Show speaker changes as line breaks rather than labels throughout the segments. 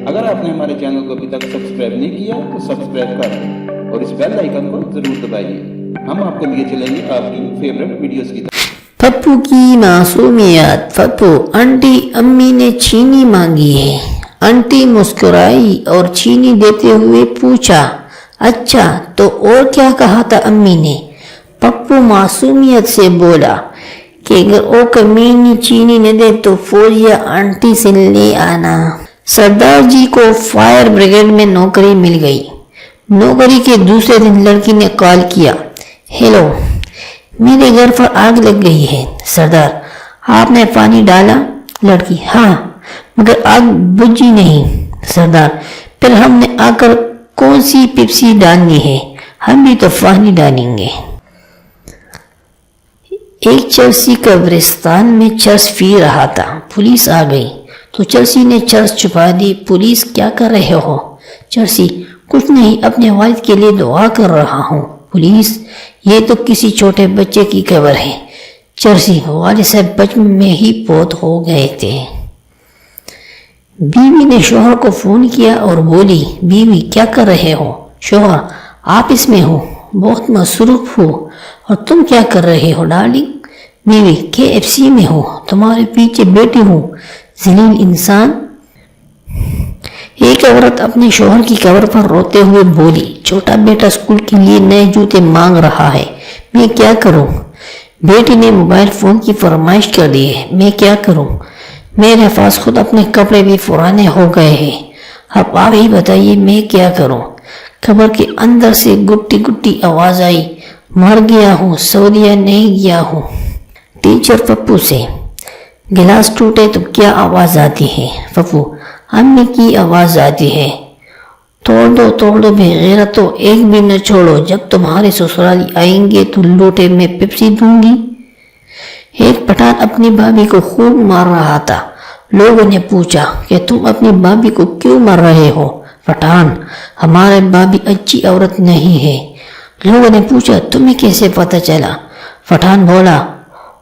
اگر آپ نے ہمارے چینل کو ابھی تک سبسکرائب نہیں کیا تو سبسکرائب کر دیں اور اس بیل آئیکن کو ضرور دبائیے. ہم آپ کو لیے چلیں گے آپ کی فیوریٹ ویڈیوز کی طرف.
پپو کی معصومیت. پپو، آنٹی امی نے چینی مانگی ہے. آنٹی مسکرائی اور چینی دیتے ہوئے پوچھا، اچھا تو اور کیا کہا تھا امی نے؟ پپو معصومیت سے بولا کہ اگر او کمینی چینی نہ دے تو فوزیہ آنٹی سے لے آنا. سردار جی کو فائر بریگیڈ میں نوکری مل گئی. نوکری کے دوسرے دن لڑکی نے کال کیا، ہیلو، میرے گھر پر آگ لگ گئی ہے. سردار، آپ نے پانی ڈالا؟ لڑکی، ہاں مگر آگ بجھی نہیں. سردار، پھر ہم نے آ کر کون سی پیپسی ڈالنی ہے؟ ہم بھی تو پانی ڈالیں گے. ایک چرسی قبرستان میں چرس پی رہا تھا. پولیس آ گئی تو چرسی نے چرس چھپا دی. پولیس، کیا کر رہے ہو؟ چرسی، کچھ نہیں، اپنے والد کے لیے دعا کر رہا ہوں. پولیس، یہ تو کسی چھوٹے بچے کی قبر ہے. چرسی، والد صاحب بچپن میں ہی فوت ہو گئے تھے. بیوی نے شوہر کو فون کیا اور بولی، بیوی کیا کر رہے ہو؟ شوہر، آفس میں ہوں، بہت مصروف ہوں. اور تم کیا کر رہے ہو ڈارلنگ؟ بیوی، KFC میں ہوں، تمہارے پیچھے بیٹھی ہوں، ذلیل انسان. ایک عورت اپنے شوہر کی قبر پر روتے ہوئے بولی، چھوٹا بیٹا اسکول کے لیے نئے جوتے مانگ رہا ہے، میں کیا کروں؟ بیٹی نے موبائل فون کی فرمائش کر دی ہے، میں کیا کروں؟ میرے پاس خود اپنے کپڑے بھی پرانے ہو گئے ہیں، اب آپ ہی بتائیے میں کیا کروں؟ قبر کے اندر سے گٹی گٹی آواز آئی، مر گیا ہوں، سعودیہ نہیں گیا ہوں. ٹیچر پپو سے، گلاس ٹوٹے تو کیا آواز آتی ہے؟ پپو، امی کی آواز آتی ہے. توڑ دو بے غیرتو، ایک بھی نہ چھوڑو، جب تمہارے سسرالی آئیں گے تو لوٹے میں پیپسی دوں گی. ایک پٹھان اپنی بھابھی کو خوب مار رہا تھا. لوگوں نے پوچھا کہ تم اپنی بھابھی کو کیوں مار رہے ہو؟ پٹھان، ہمارے بھابھی اچھی عورت نہیں ہے. لوگوں نے پوچھا تمہیں کیسے پتہ چلا؟ پٹھان بولا،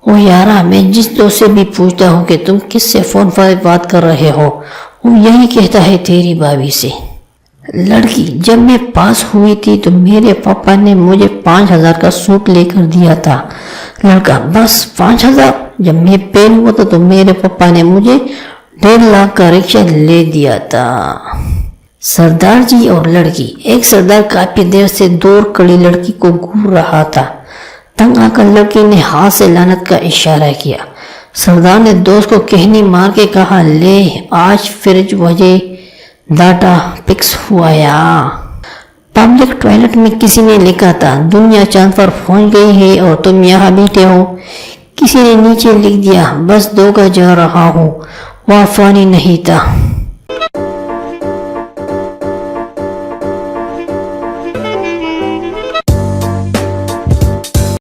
او یارا، میں جس دوست سے بھی پوچھتا ہوں کہ تم کس سے فون پر بات کر رہے ہو، وہ یہی کہتا ہے تیری بھابھی سے. لڑکی، جب میں پاس ہوئی تھی تو میرے پاپا نے مجھے 5,000 کا سوٹ لے کر دیا تھا. لڑکا، بس 5,000؟ جب میں فیل ہوا تھا تو میرے پاپا نے مجھے 1.5 لاکھ کا رکشہ لے دیا تھا. سردار جی اور لڑکی. ایک سردار کافی دیر سے دور کڑی لڑکی کو گھور رہا تھا. تنگ آ کر لڑکی نے ہاتھ سے لعنت کا اشارہ کیا. سردار نے دوست کو کہنی مار کے کہا، لے آج فریج وجہ ڈاٹا پکس ہوا یا. پبلک ٹوائلٹ میں کسی نے لکھا تھا، دنیا چاند پر پہنچ گئی ہے اور تم یہاں بیٹھے ہو. کسی نے نیچے لکھ دیا، بس دھوکہ جا رہا ہوں، وہاں پانی نہیں تھا.